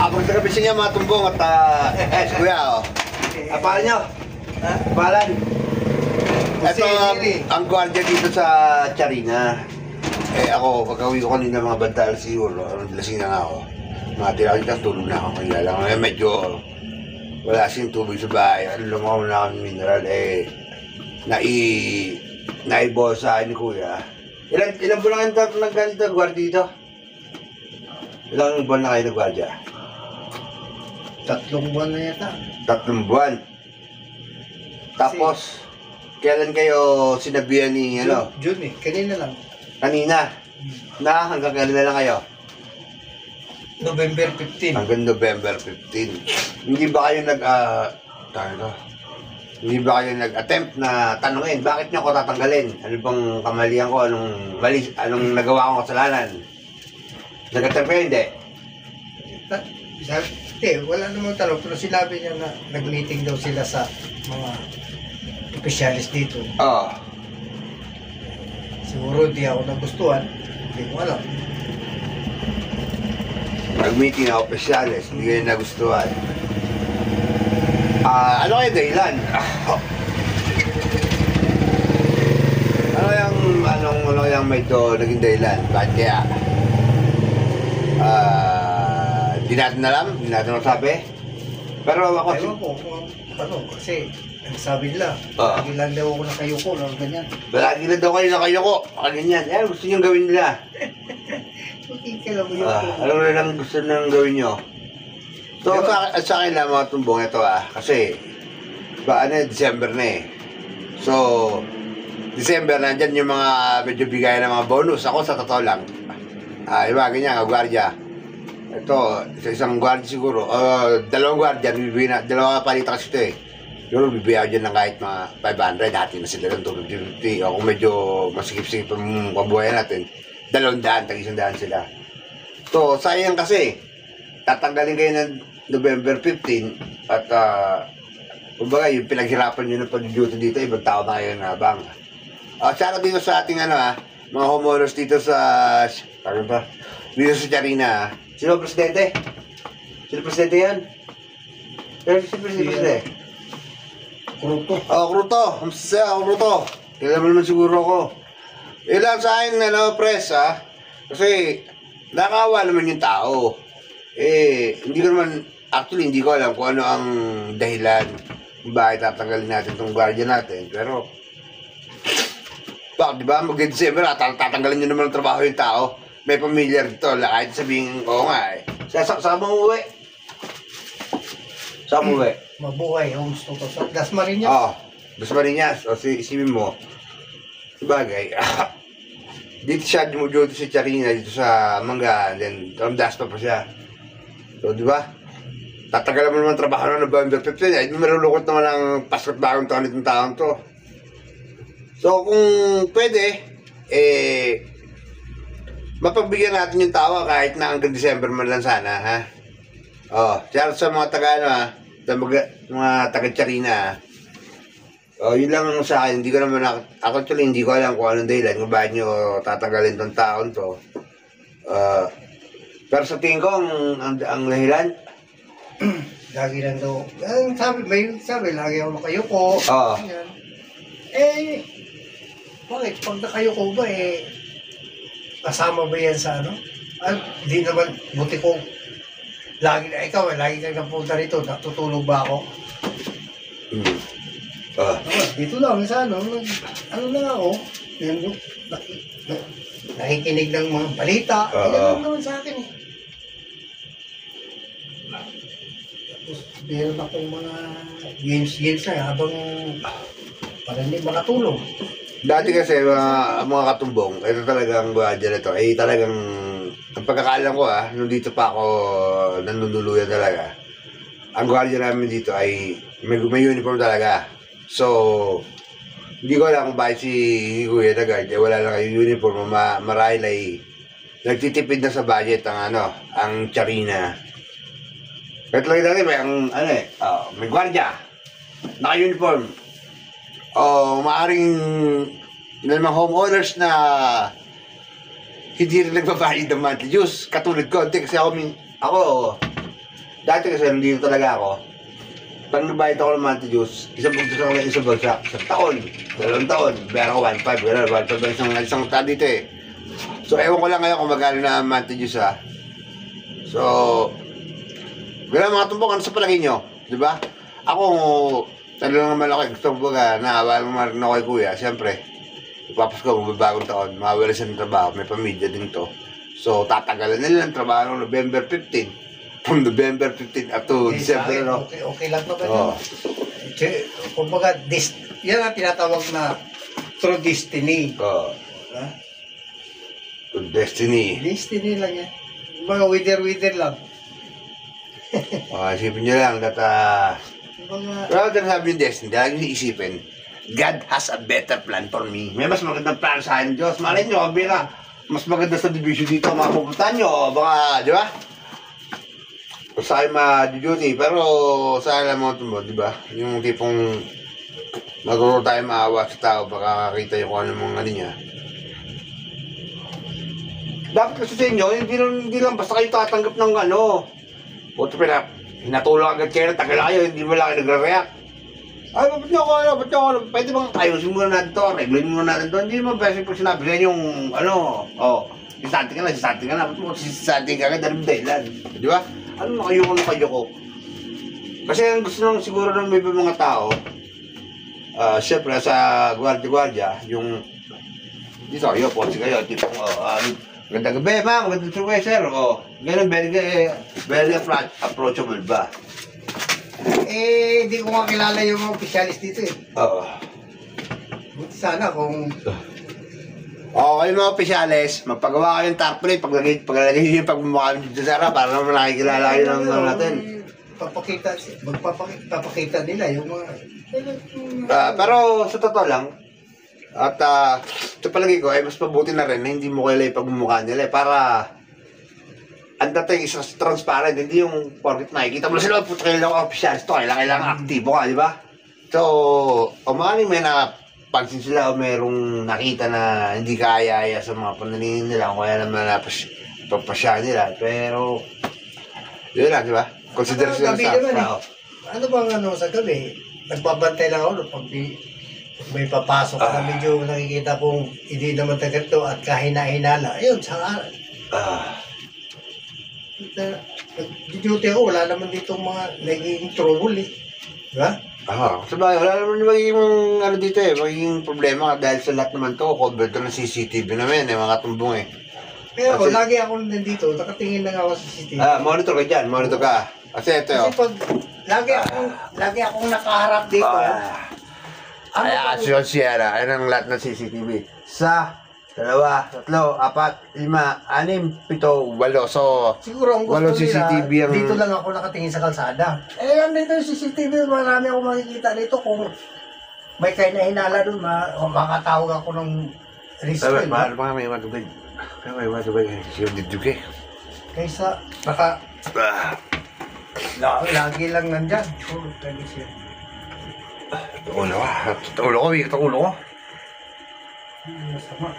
Abang sa gabi siya mga tumbong at si kuya, oh. Apalan nyo? Apalan. Ito ang gwardiya dito sa Charina. Ako, pagka-uwi ko kanina mga bantal siguro, lasing na nga ako. Mga tinakit na tulog na ako. Kaya lang, medyo wala siyang tubig sa bahay. Lumaw na akong mineral, naibo sa akin ni kuya. Ilang buwan na nag-ganito, gwardiya dito? Ilang buwan na kayo nag-gwardiya? 3 buwan na yata. 3 buwan. Tapos, kailan kayo sinabihan ni, June eh, kanina lang. Kanina. Na, hanggang kailan na lang kayo? November 15. Hanggang November 15. Hindi ba kayo hindi ba kayo nag-attempt na tanungin, bakit niyo ako tatanggalin? Ano bang kamalian ko? Anong nagawa kong kasalanan? Nag-attempt kayo, hindi? Wala namang tanong, pero sinabi niya na nag-meeting daw sila sa mga specialist dito. Oo. Siguro di ako nagustuhan, hindi ko alam. Nag-meeting ako specialist, hindi kayo nagustuhan. Ano kayo dahilan? Ano yung medyo naging dahilan? Bakit kaya? Di natin alam, di natin masabi. Pero ako... Ewan ko kung ano, kasi sabi nila, lagi lang daw ako nakayuko, lang ganyan. Lagi lang daw kayo nakayuko, ganyan. Gusto nyo gawin nila. Ano na lang gusto nang gawin nyo? So, sa akin lang mga tumbong ito kasi December na eh. So, December, nandyan yung mga medyo bigay ng mga bonus. Ako sa totoo lang, iba ganyan, gwardiya. Ito, isang gwardiya siguro, dalawang gwardiya, dalawa palita kasi ito eh. Siguro bibigyan dyan ng kahit mga 500, dati na sila ng 250. O kung medyo masikip-sikip ang kabuhayan natin, 200, tag-100 sila. So, sayang kasi, tatanggalin kayo ng November 15 at kumbaga yung pinaghirapan nyo ng pag-duty dito, ibang tao na kayo nabang. Sana dito sa ating mga homeowners dito sa dito sa Charina. Sino presidente? Sino presidente yan? Sino presidente? Kruto. Kruto. Kruto. Kailan mo naman siguro ako. Ilan sa akin, press, kasi nakawa naman yung tao. Hindi ko naman, actually, hindi ko alam kung ano ang dahilan kung bakit tatanggalin natin itong gwardiya natin. Pero, bakit, di ba, mag-December, tatanggalin nyo naman ang trabaho yung tao. May pamilya rito, kahit sabihin, oo nga eh. Saan mo umuwi? Saan mo umuwi? Mabuhay, ang gusto ko sa Dasmariñas. Dasmariñas. Isipin mo, sabagay, dito siya dumuduto sa Charina, dito sa Mangga, then Daspa pa siya. So, di ba? Tatagalan mo naman trabaho ng November 15, marulukot naman ang Pasko't Bagong Taon itong taon to. So, kung pwede, mapagbigyan natin yung tao kahit na hanggang December man lang sana, ha? Shout sa mga mga taga-Charina, yun lang sa akin, hindi ko naman, actually hindi ko alam kung anong dahilan, kung bakit nyo tatagalin tong taon to. Pero sa tingin ko, ang dahilan, lagi lang daw, sabi, lagi ako nakayuko. Bakit? Pag nakayuko ba, kasama ba yan sa ano? Hindi naman, buti ko, lagi kang napunta rito, natutulog ba ako? Dito lang sa ano lang ako, nakikinig ng mga balita, yan naman sa akin eh. Tapos, meron akong mga games na habang parang hindi makatulog. Dati kasi mga katumbong, ito talagang gwardiya na ito, talagang, ang pagkakaalam ko nung dito pa ako nanunuluyan talaga, ang gwardiya namin dito ay may uniform talaga. So, hindi ko alam kung bakit si Kuya na guardia, wala lang yung uniform, marahil ay nagtitipid na sa budget ang Charina. Kahit lang dati may gwardiya, naka-uniform. Maaaring mga homeowners na hindi rin nagbabayad ng monthly dues. Katulad ko, kasi ako Dati kasi nandito talaga ako. Pag nabayad ako ng monthly dues, isang bagsak, isang taon, 2 taon, bayaran ko 1.5, gano'n, 1.5 isang taon dito eh. So, ewan ko lang ngayon kung magkano na monthly dues ha. So, gano'n mga tumbok, ano sa palagay nyo? Diba? Ako, talagang naman ako, gusto ko baga, naawa naman ako kay kuya, siyempre. Ipapasko, magbabagong taon, mawala siya ng trabaho, may pamilya din to. So, tatagalan nila ng trabaho ng November 15. From November 15 up to December, no? Okay lang naman. Oo. Kumbaga, yan ang tinatawag na true destiny. Oo. Ha? Destiny. Destiny lang yan. Kumbaga, wither lang. Isipin nyo lang that, Kumbaga, pero din sabi yung destiny, dahil nyo isipin, God has a better plan for me. May mas magandang plan sa akin, Diyos. Malay nyo, bira, mas maganda sa division dito ang mga pupuntahan nyo. Baka, di ba? Sa akin ma-duty, pero sa alam mo ito mo, di ba? Yung tipong maguro tayo maawa sa tao, baka kakita yung kung ano mga ano niya. Dapat kasi sa inyo, hindi lang basta kayo tatanggap ng ano. Buto hinatulong agad kayo, tagal kayo, hindi mo lang kayo nagre-react. Ay, ba't nyo ako, ba't nyo ako, pwede bang ayusin muna natin to, regluin muna natin to, hindi naman pwede pag sinabi sa yung, ano, sisanting ka na, ba't mo sisanting ka agad, dahil dahilan, di ba? Ano kayo ko? Kasi ang gusto nang siguro ng may mga tao, siyempre sa gwardiya, yung, dito kayo, ponsi kayo, tipong, magandang gabi, ma'am, magandang gabi, sir, ganun, very approachable ba? hindi ko nga kilala yung mga opisyalis dito eh. Oo. Buti sana kung... Kayo mga opisyales, magpagawa kayo ng tarpaulin, paglalagay nyo yung pagmumukha nyo dito sa harap, para naman nakikilala kayo ng mga natin. Papakita nila yung mga... Pero sa totoo lang, at sa palagi ko, ay mas mabuti na rin na hindi mo kilala yung pagmumukha nila, para ang dating isa transparent, hindi yung porkit nakikita mo na sila, puto kailangan opisyalis to, kailangan aktibo ka, di ba? So, umaning may napansin sila o merong nakita na hindi kaya sa mga panalingin nila, kung kaya naman napapasya nila, pero yun lang, di ba? Consider sila sa tao. Ano bang ano sa gabi? Nagbabantay lang ako pag may papasok na medyo nakikita kong hindi naman tagatto at kahina-hinala. Ayun, sa duty ako, wala naman dito mga naging trouble eh. Diba? Sabay, wala naman magiging ano dito eh, magiging problema dahil sa lahat naman to, covered to ng CCTV namin eh, mga tumbong eh. Kaya ako, lagi ako nandito, nakatingin lang ako sa CCTV. Monitor ka dyan, monitor ka. Kasi ito Kasi pag lagi akong nakaharap dito, Sierra, ayun ang lahat ng CCTV. 1, 2, 3, 4, 5, 6, 7, 8. So, siguro ang gusto 8 CCTV nila, ang... dito lang ako nakatingin sa kalsada. Nandito yung CCTV, marami akong makikita dito kung may kayo na hinala doon, makatawag ako ng rescue. Mahal pa may matubig. May matubig. Siya dito eh. Kaysa, lagi lang nandyan. Lagi siya. Ulo ko. Masama.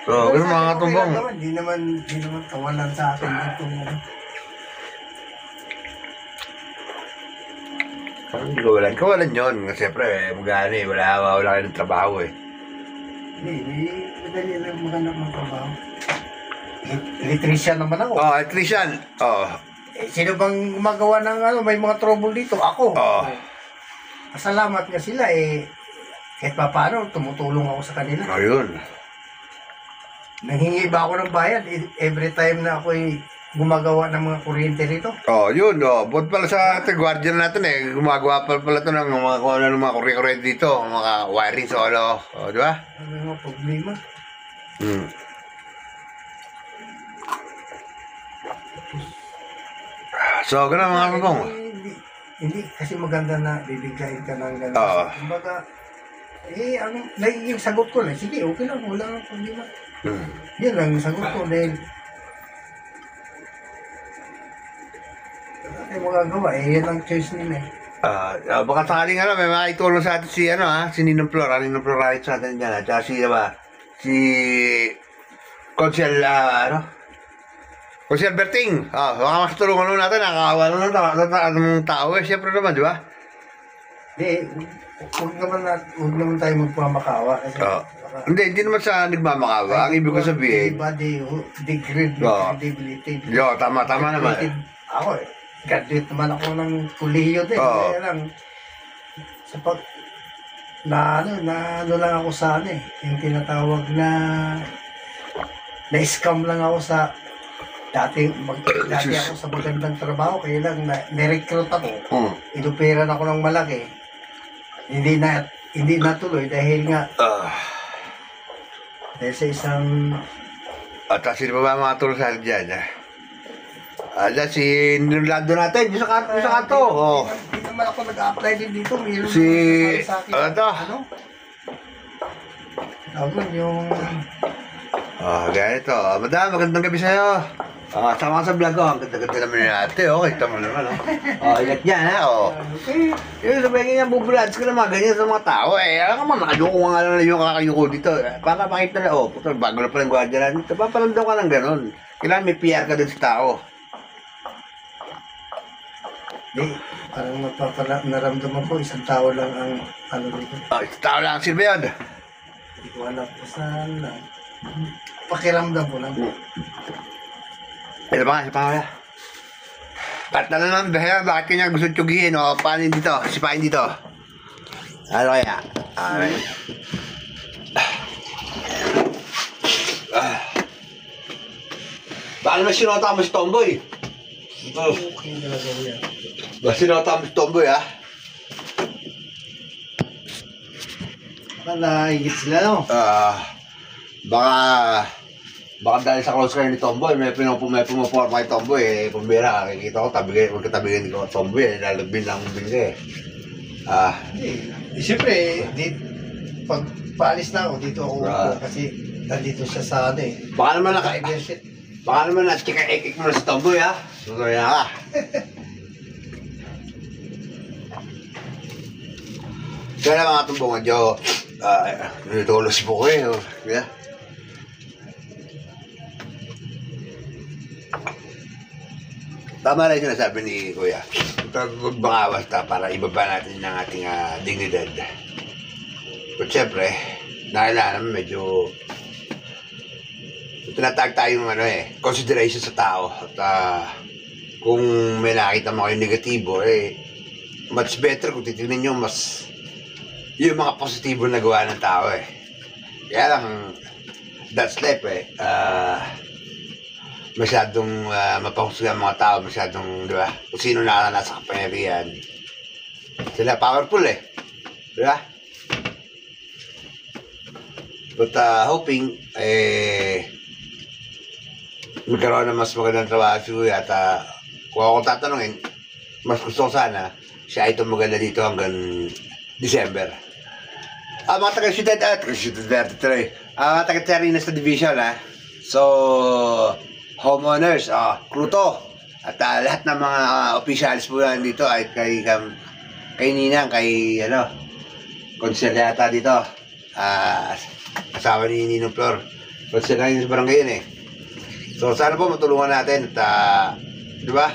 So, ganun mga tumbong. Hindi naman kawalan sa akin itong Kawalan yun. Siyempre, magani, wala kayo ng trabaho eh. Hindi, madali lang maghanap ng trabaho. Electrician naman ako. Electrician. Sino bang gumagawa ng may mga trouble dito? Ako. Pasalamat nga sila kahit pa paano, tumutulong ako sa kanila. Ayun. Nanghingi ba ako ng bayad every time na ako'y gumagawa ng mga kuryente rito? Yun. Buot pala sa ating guardian natin eh. Gumagawa pala ito ng mga kung ano ng mga kuryente dito. Mga wiring sa ano. Di ba? Ano yung mga problema? So, ganun mga tumbong. Hindi, kasi maganda na bibigyan ka ng gano'n. Kumbaga, ang nagiging sagot ko na, sige, okay lang, wala nang problema. Yan lang yung sagot ko dahil wala tayong magagawa, yan ang choice nila eh. Baka sakaling may maitulong sa atin si Ninong Flor, Ninong Flor sa atin dyan, at si Consel, Kung si Alberting, baka mas tulungan nun natin, nakakawa nun ng tao eh. Siyempre naman, di ba? Huwag naman tayo magpamakawa. Kasi, Hindi naman sa nagmamakawa. Ang ibig ko sabihin. Degrade Oo. credibility. Tama naman. Ako graduate naman ako ng kolehiyo din. Oo. Kaya lang, sa pag, na ano lang ako sa ano eh, yung tinatawag na-scam lang ako sa, dati ako sa magandang trabaho, kaya lang na-recruit ako. Inuperan ako ng malaki. Hindi natuloy dahil nga, dahil sa isang, At sino ba mga tulong sa atin dyan? Si Nilando natin, yung sa kanto. Hindi naman ako nag-apply din dito. Mayroon Si, sa akin. ano? Tawag yung, Ganito. Madam, magandang gabi sa'yo. Sama ka sa vlog ko. Ang ganda-ganda naman ni ate. Kita mo naman. Ingat niya, ha? okay. Yung sabihin niya, bubulads ka naman, ganyan sa mga tao. Alam ka man, nakayuko nga lang yung kakayuko dito. Para makita na, puto, bago na palang gwadya lang dito. Paparamdam ka ng ganun. Kailangan may PR ka din sa tao. Parang naramdaman ko, isang tao lang ang ano dito. Isang tao lang, sino ba yun? Hindi ko alam kung saan lang. Pakiramdam ko lang. Ito ba nga, sipahan kaya? At na naman, bakit kanya gusto tiyugihin o panin dito, sipahin dito? Ano kaya? Baka naman sinota mo si Tomboy. Okay yung gagawin yan. Baka sinota mo si Tomboy, ha? Baka naigit sila, no? Baka dahil sa close kayo ni Tomboy, may pumuporma kay Tomboy, pumbira, nakikita ko, magkatabigan ko Tomboy, lalabin lang ang bingga eh. Siyempre, pag paalis na ako, dito ako kasi nandito siya sa ano eh. Baka naman Baka na-chika-ekik mo na si Tomboy, ha? Susuya ka. Kaya na mga tumbungan dyo, nitulos po kayo, yeah. Tama rin yung sinasabi ni Kuya. Magbangawas ta para ibaba natin ng ating dignidad. But syempre, nakailangan naman medyo tinatag tayong consideration sa tao. At kung may nakita mo kayong negatibo, much better kung titignan nyo mas yung mga positibo na gawa ng tao Kaya lang, that's life masyadong mapahusga ang mga tao, masyadong, di ba? Kung sino na nasa kapangyarihan. Sila powerful di ba? But hoping, magkaroon ng mas magandang trabaho si Kuya at kung ako tatanungin, mas gusto ko sana siya ay tumaganda dito hanggang December. Mga taga-Ciudad Verde, mga taga-Terrinas na division, So, homeowners, Kruto, at lahat ng mga officials po yan dito ay kay Ninang, kay konseryata dito, kasama ni Ninong Flor, konseryata sa barangay yun So sana po matulungan natin at di ba?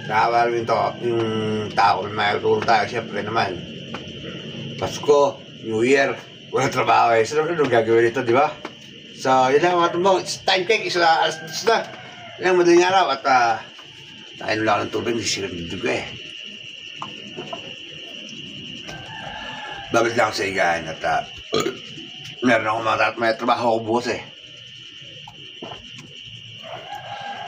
Nakawa namin yung tao, may tulong tayo, siyempre naman. Pasko, New Year, walang trabaho So ano gagawin ito, di ba? So, yun lang mga tumbong. It's time check. Alas 10 na. Yun lang madaling araw. At tayo lang ng tubig. Sisigat ng dugo Babalik lang ako sa higaan. At meron akong may trabaho ko bukas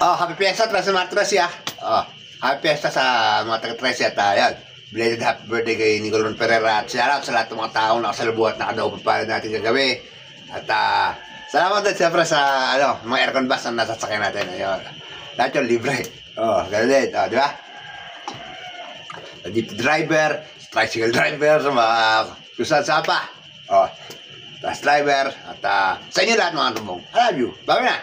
Happy Fiesta sa mga Tresi Happy Fiesta sa mga taga-Tresi. At yan. Belated happy birthday kay Nicole Pereira. At shout out sa lahat ng mga taong nakasalubo at nakadaw pa pala natin kagabi. At salamat din siyempre sa mga aircon bus na nasasakyan natin. Ayun. Lahat yung libre. Ganun din. Di ba? Jeep driver, tricycle driver, sa mga kusan sapa. Bus driver. At sa inyo lahat mga tumbong. I love you. Bye na.